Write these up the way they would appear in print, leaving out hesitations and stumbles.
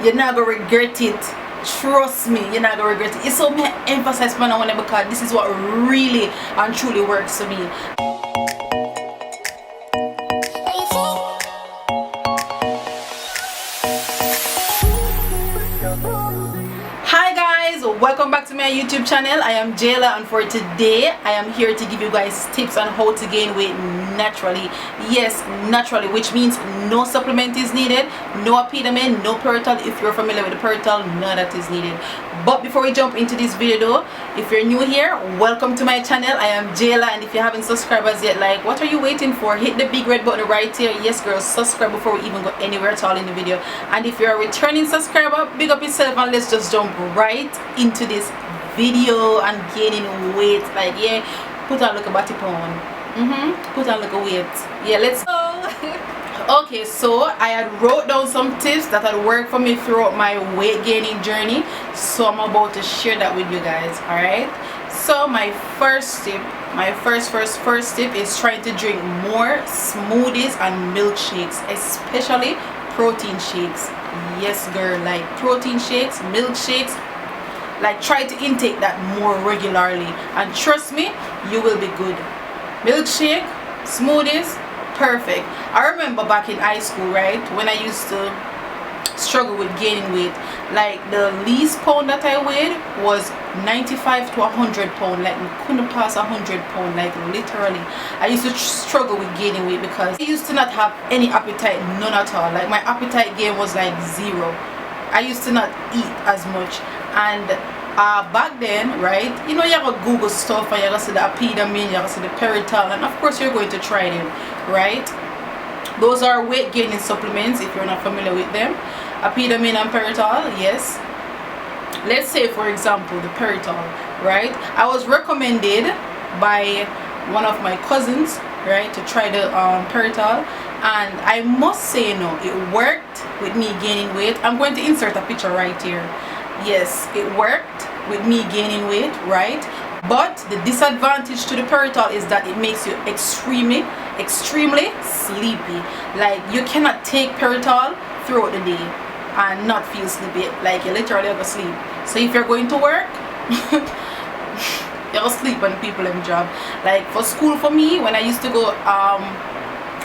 you're not gonna regret it. Trust me, you're not gonna regret it. It's so me emphasize on it because this is what really and truly works for me. Hi guys, welcome back to my YouTube channel. I am Jayla, and for today I am here to give you guys tips on how to gain weight naturally. Yes, naturally, which means no supplement is needed, no Apetamin, no Peritol. If you're familiar with the Peritol, none of that is needed. But before we jump into this video though, if you're new here, welcome to my channel. I am Jayla, and if you haven't subscribed as yet, like, what are you waiting for? Hit the big red button right here. Yes girls, subscribe before we even go anywhere at all in the video. And if you're a returning subscriber, big up yourself and let's just jump right into this video and gaining weight. Like, yeah, put on like a body pound, put on like a weight. Yeah, let's go. Okay, so I had wrote down some tips that had worked for me throughout my weight gaining journey, so I'm about to share that with you guys. All right, so my first tip, my first tip is trying to drink more smoothies and milkshakes, especially protein shakes. Yes girl, like protein shakes, milkshakes, like try to intake that more regularly, and trust me, you will be good. Milkshake, smoothies, perfect. I remember back in high school, right, when I used to struggle with gaining weight, like the least pound that I weighed was 95 to 100 pound. Like, I couldn't pass 100 pound, like literally. I used to struggle with gaining weight because I used to not have any appetite, none at all. Like, my appetite gain was like zero. I used to not eat as much, and back then, right, you know, you have to Google stuff and you have to see the Apetamin, you have to see the Peritol, and of course you're going to try them, right? Those are weight gaining supplements if you're not familiar with them. Apetamin and Peritol, yes. Let's say for example the Peritol, right? I was recommended by one of my cousins, right, to try the Peritol, and I must say, no, it worked with me gaining weight. I'm going to insert a picture right here. Yes, it worked with me gaining weight, right? But the disadvantage to the Peritol is that it makes you extremely sleepy. Like, you cannot take Peritol throughout the day and not feel sleepy. Like, you literally have to sleep. So if you're going to work, you'll sleep on people in job. Like, for school, for me, when I used to go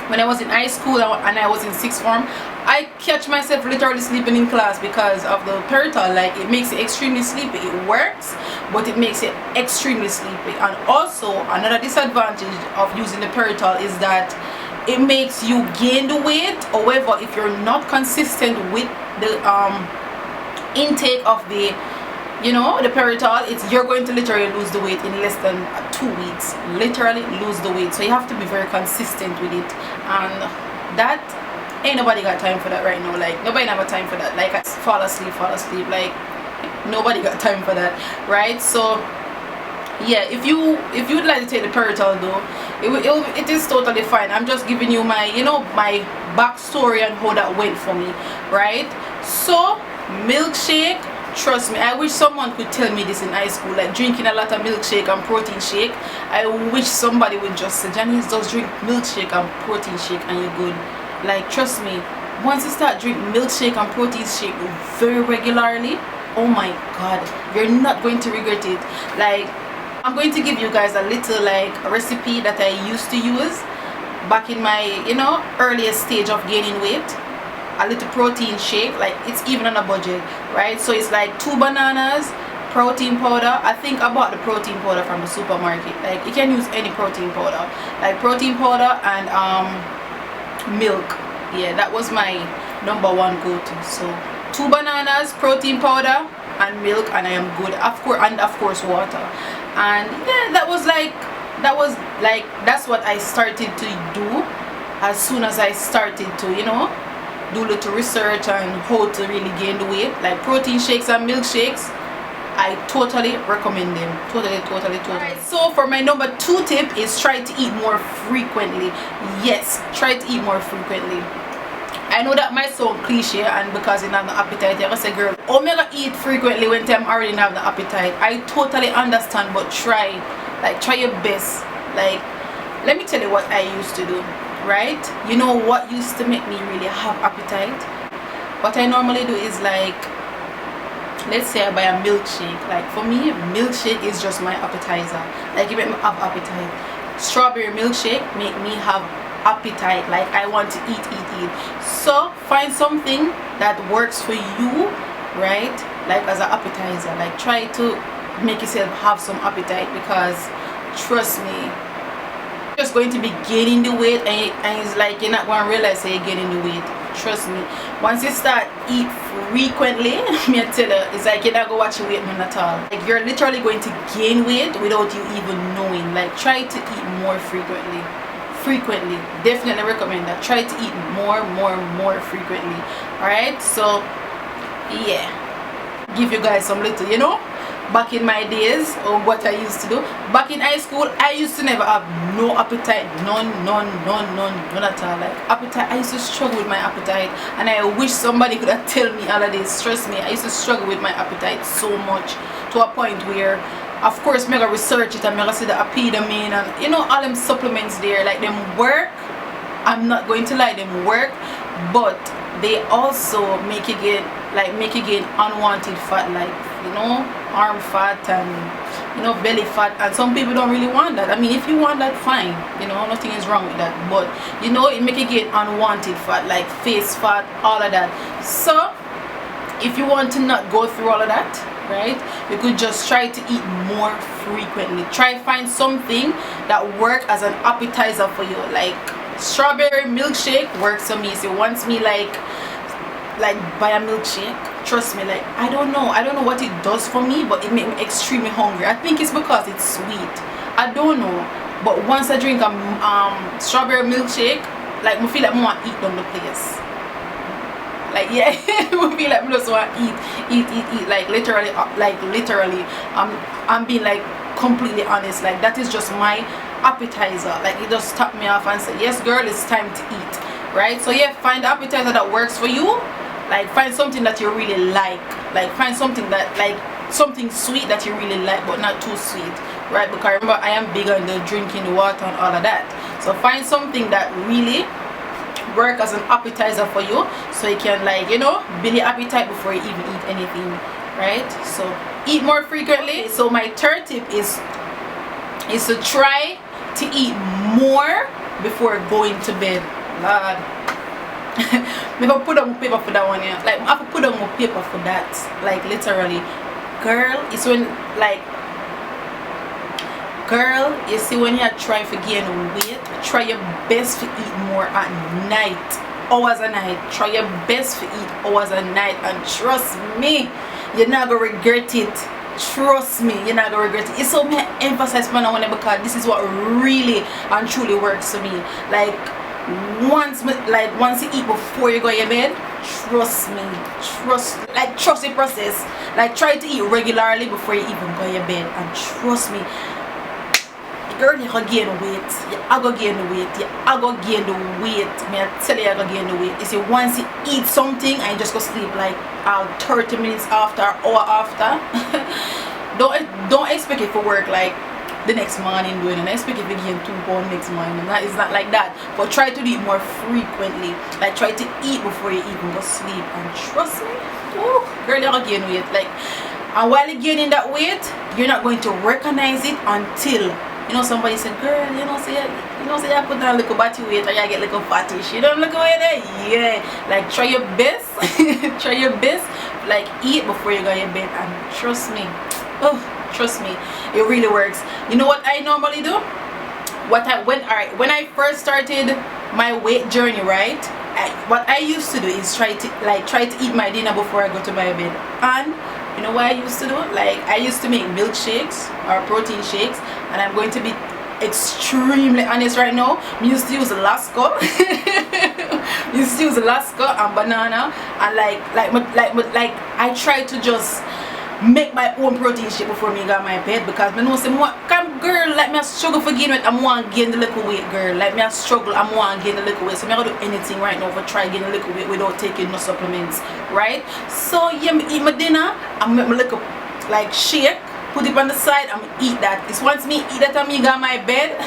when I was in high school and I was in sixth form, I catch myself literally sleeping in class because of the Peritol. Like, it makes you extremely sleepy. It works, but it makes you extremely sleepy. And also, another disadvantage of using the Peritol is that it makes you gain the weight. However, if you're not consistent with the intake of the, you know, the Peritol, you're going to literally lose the weight in less than 2 weeks. Literally lose the weight. So you have to be very consistent with it, and that ain't nobody got time for that right now. Like, nobody have time for that. Like, I fall asleep, like nobody got time for that, right? So yeah, if you would like to take the Peritol though, it is totally fine. I'm just giving you my, you know, my backstory and how that went for me, right? So milkshake, trust me, I wish someone could tell me this in high school, like drinking a lot of milkshake and protein shake. I wish somebody would just say, Janice, just drink milkshake and protein shake and you're good. Like, trust me, once you start drinking milkshake and protein shake very regularly, oh my god, you're not going to regret it. Like, I'm going to give you guys a little like a recipe that I used to use back in my, you know, earliest stage of gaining weight. A little protein shake, like it's even on a budget, right? So it's like 2 bananas, protein powder. I think I bought the protein powder from the supermarket. Like, you can use any protein powder, like protein powder and milk. Yeah, that was my number one go-to. So 2 bananas, protein powder and milk, and I am good. Of course water. And yeah, that's what I started to do as soon as I started to, you know, do little research on how to really gain the weight. Like protein shakes and milkshakes, I totally recommend them. Totally. Alright, so for my number 2 tip is try to eat more frequently. Yes, try to eat more frequently. I know that might sound cliche, and because you have no appetite, you say, girl, how am I gonna eat frequently when I'm already have the appetite? I totally understand, but try your best. Like, let me tell you what I used to do, right? You know what used to make me really have appetite? what I normally do is like, let's say I buy a milkshake. Like for me, milkshake is just my appetizer. Like it make me have appetite. Strawberry milkshake make me have appetite. Like I want to eat. So find something that works for you, right? Like as an appetizer. Like try to make yourself have some appetite, because trust me, you're just going to be gaining the weight, and it's like you're not going to realize that you're gaining the weight. Trust me, once you start eat frequently, me I tell you, it's like you're not going to watch your weight none at all. Like you're literally going to gain weight without you even knowing. Like try to eat more frequently. Definitely recommend that. Try to eat more frequently. Alright, so yeah, give you guys some little, you know, back in my days, or what I used to do back in high school. I used to never have no appetite, none at all. Like appetite, I used to struggle with my appetite, and I wish somebody could have tell me all of this. Trust me, I used to struggle with my appetite so much, to a point where, of course, I'm gonna research it, and I'm gonna see the Apetamin and you know all them supplements there, like them work. I'm not going to lie, them work, but they also make you gain unwanted fat, like, you know, arm fat and, you know, belly fat, and some people don't really want that. I mean, if you want that, fine, you know, nothing is wrong with that, but you know, it make you gain unwanted fat, like face fat, all of that. So if you want to not go through all of that, right, you could just try to eat more frequently. Try find something that work as an appetizer for you. Like strawberry milkshake works for me. So once me like buy a milkshake, trust me, like I don't know what it does for me, but it makes me extremely hungry. I think it's because it's sweet, I don't know, but once I drink a strawberry milkshake, like I feel like I want to eat down the place. Like yeah, I feel like I just want to eat, like literally, I'm being like completely honest. Like that is just my appetizer. Like it just top me off and say, yes girl, it's time to eat, right? So yeah, find the appetizer that works for you. Like find something that you really like find something that, like something sweet that you really like, but not too sweet, right? Because remember, I am big on the drinking the water and all of that. So find something that really work as an appetizer for you, so you can, like, you know, build your appetite before you even eat anything, right? So eat more frequently. So my third tip is to try to eat more before going to bed. Lord, maybe I put on paper for that one, yeah. Like I have to put on more paper for that. Like literally, girl, it's when, like, girl, you see, when you're trying to gain weight, try your best to eat more at night, hours a night. Try your best to eat hours a night, and trust me, you're not gonna regret it. Trust me, you're not gonna regret it. It's so me emphasize on that, because this is what really and truly works for me. Like once you eat before you go to your bed, trust me, trust the process. Like try to eat regularly before you even go to your bed, and trust me, girl, you're gonna gain weight. You're gonna gain the weight. You're gonna gain the weight. Me I tell you, you're gonna gain the weight. You see, once you eat something and you just go sleep like 30 minutes after, hour after, don't expect it to work like the next morning doing, and expect it to gain 2 pounds next morning. It's not like that. But try to do it more frequently. Like try to eat before you even go sleep, and trust me, ooh, girl, you're gonna gain weight. Like, and while you're gaining that weight, you're not going to recognize it until, you know, somebody said, girl, you know, say you put on a little body weight, or you get a little fattish. You don't look away there. Yeah. Like try your best. Try your best. Like eat before you go to your bed, and trust me. Oh, trust me, it really works. You know what I normally do? When I first started my weight journey, right? What I used to do is try to eat my dinner before I go to my bed. And you know what I used to do? Like I used to make milkshakes or protein shakes, and I'm going to be extremely honest right now. I used to use Lasco. Used to use Lasco and banana, and like I try to just make my own protein shake before me go to my bed, because I know say come girl, like me I struggle for gain weight, I want to gain the little weight, girl. Like me I struggle, I want to gain the little weight. So me I do anything right now for try gain the little weight without taking no supplements, right? So yeah, me eat my dinner, I make my little like shake, put it on the side, and eat that. It's once me eat that and me go to my bed,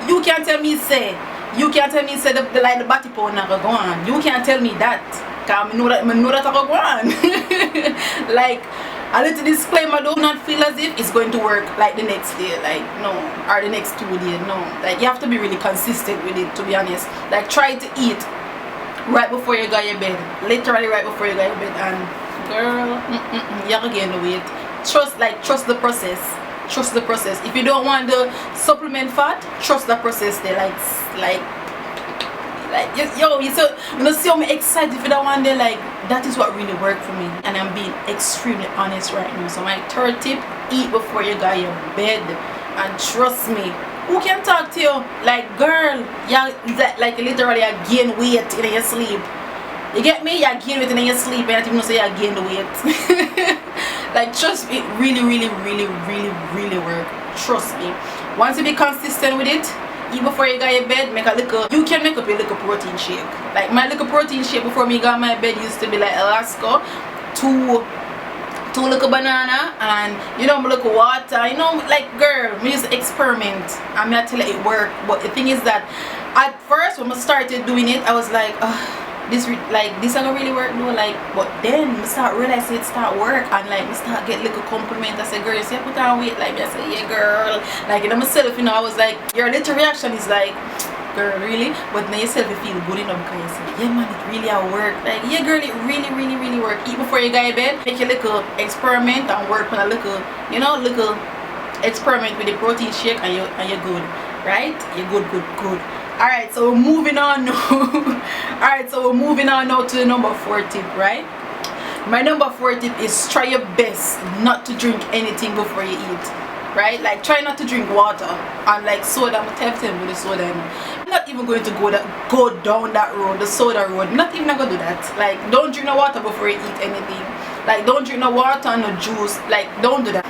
you can't tell me say the body pound never go on. You can't tell me that. I know that I go on. Like, a little disclaimer, do not feel as if it's going to work like the next day, like no, or the next 2 days, no. Like, you have to be really consistent with it, to be honest. Like, try to eat right before you go to your bed, literally right before you go to your bed, and girl, you're gonna gain the weight. Trust the process. Trust the process. If you don't want the supplement fat, trust the process there. Like yo, you know, see how me excited for that one day. Like, that is what really worked for me, and I'm being extremely honest right now. So my third tip: eat before you go to your bed. And trust me, who can talk to you? Like, girl, yeah, like literally you gain weight in your sleep. You get me? You gain weight in your sleep, and I think you say you gain the weight. Like, trust me, really work. Trust me. Once you be consistent with it, eat before you go to your bed, you can make up your little protein shake. Like, my little protein shake before me go to my bed used to be like Alaska, two little banana, and you know, my little water. You know, like, girl, me used to experiment, and I tell you it worked. But the thing is that at first when I started doing it, I was like, this gonna really work, no? Like, but then I start realizing it start work, and like I start get little compliment. I say, girl, you see I put on weight, like, I say, yeah, girl. Like, you know, myself, you know, I was like, your little reaction is like, girl, really? But now yourself you feel good enough because you say, yeah, man, it really a work. Like, yeah, girl, it really work. Eat before you go to bed, make a little experiment and work on a little, you know, little experiment with the protein shake, and you're good, right? You're good. Alright, so we're moving on now. Alright, so we're moving on now to the number 4 tip, right? My number 4 tip is try your best not to drink anything before you eat. Right? Like, try not to drink water and like soda. I'm tempted with the soda. I'm not even going to go down that road, the soda road. I'm not even gonna do that. Like, don't drink no water before you eat anything. Like, don't drink no water and no juice. Like, don't do that.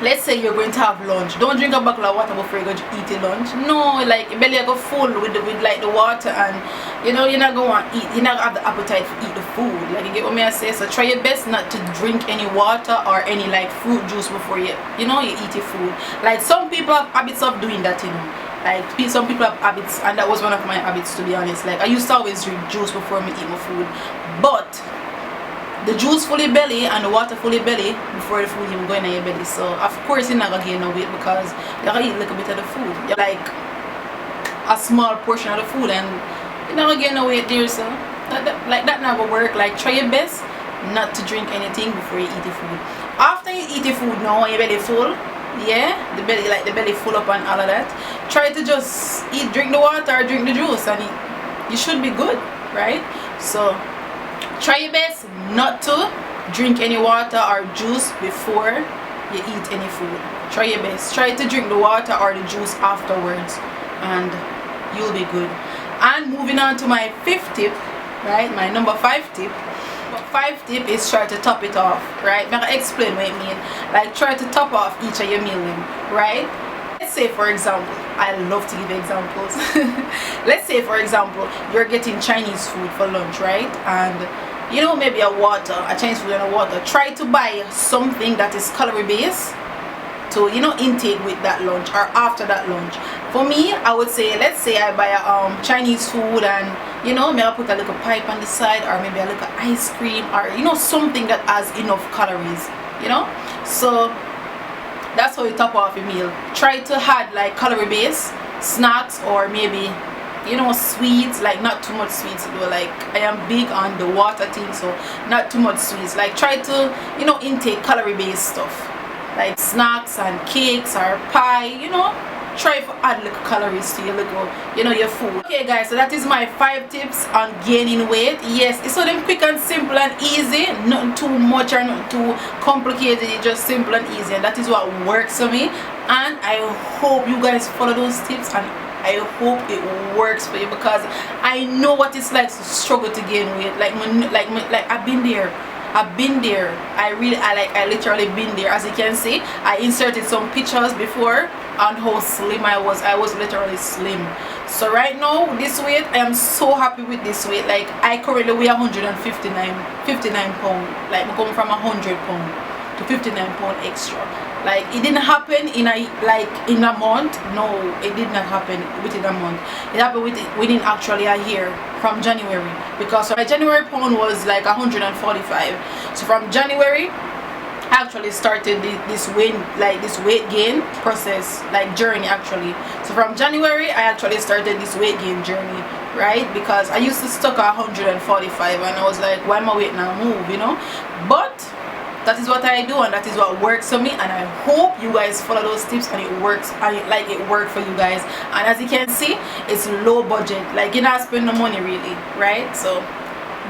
Let's say you're going to have lunch. Don't drink a bottle of water before you go to eat your lunch. No, like, your belly go full with like the water, and you know you're not gonna want to eat. You're not gonna have the appetite to eat the food. Like, you get what me I say? So try your best not to drink any water or any like fruit juice before you eat your food. Like, some people have habits of doing that, you know. Like, some people have habits, and that was one of my habits, to be honest. Like, I used to always drink juice before me eat my food, but the juice fully belly and the water fully belly before the food even going in your belly. So of course you're not gonna gain no weight because you're gonna eat a little bit of the food. You're like a small portion of the food, and you're not gonna gain no weight there. So that never work. Like, try your best not to drink anything before you eat the food. After you eat the food now, your belly full, yeah, the belly full up and all of that, try to just drink the water or drink the juice, and you should be good, right? So try your best not to drink any water or juice before you eat any food. Try your best. Try to drink the water or the juice afterwards, and you'll be good. And moving on to my 5th tip, right? My number 5 tip. 5 tip is try to top it off, right? I'm gonna explain what I mean. Like, try to top off each of your meals, right? Let's say, for example, I love to give examples. Let's say, for example, you're getting Chinese food for lunch, right? And you know, maybe a Chinese food and a water. Try to buy something that is calorie based to, you know, intake with that lunch or after that lunch. For me, I would say, let's say I buy a Chinese food, and you know, maybe I put a little pipe on the side, or maybe a little ice cream, or you know, something that has enough calories, you know. So that's how you top off your meal. Try to add like calorie based snacks, or maybe, you know, sweets. Like, not too much sweets though. Like, I am big on the water thing, so not too much sweets. Like, try to, you know, intake calorie based stuff like snacks and cakes or pie, you know. Try to add little calories to your little, you know, your food. Okay guys, so that is my 5 tips on gaining weight. Yes, it's so them quick and simple and easy, nothing too much or nothing too complicated. It's just simple and easy, and that is what works for me. And I hope you guys follow those tips, and I hope it works for you, because I know what it's like to struggle to gain weight. Like I've been there. I literally been there. As you can see, I inserted some pictures before on how slim I was. I was literally slim. So right now, this weight, I am so happy with this weight. Like, I currently weigh 59 pounds. Like, I come from 100 pounds. to 59 pounds extra. Like it didn't happen in a month. No, it did not happen within a month. It happened within actually a year, from January, because my January pound was like 145. So from January I actually started this weight gain process, like journey actually. So from January I actually started this weight gain journey, right? Because I used to stuck at 145 and I was like, why my weight now move, you know? But that is what I do, and that is what works for me, and I hope you guys follow those tips and it works, and it worked for you guys. And as you can see, it's low budget, like you're not spending no money really, right? So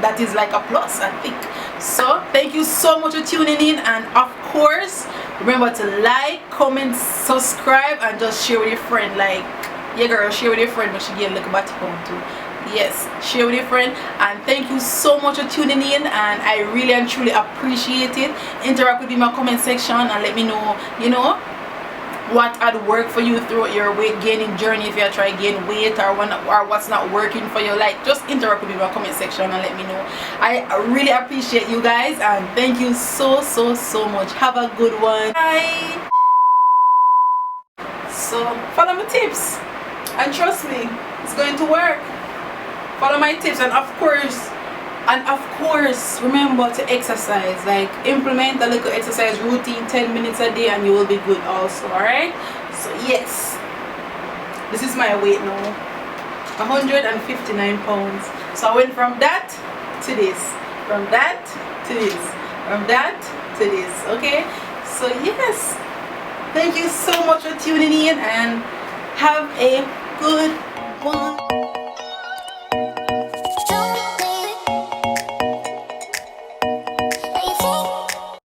that is like a plus, I think. So thank you so much for tuning in, and of course remember to like, comment, subscribe, and just share with your friend. Like, yeah girl, share with your friend, but she get a little bit home too. Yes, share with your friend. And thank you so much for tuning in, and I really and truly appreciate it. Interact with me in my comment section and let me know, you know, what had worked for you throughout your weight gaining journey, if you try to gain weight, or what's not working for you. Like, just interact with me in my comment section and let me know. I really appreciate you guys, and thank you so much. Have a good one. Bye. So follow my tips and trust me, it's going to work. Follow my tips, and of course remember to exercise. Like, implement a little exercise routine, 10 minutes a day, and you will be good also. Alright, so yes, this is my weight now, 159 pounds. So I went from that to this, from that to this, from that to this. Okay, so yes, thank you so much for tuning in, and have a good one.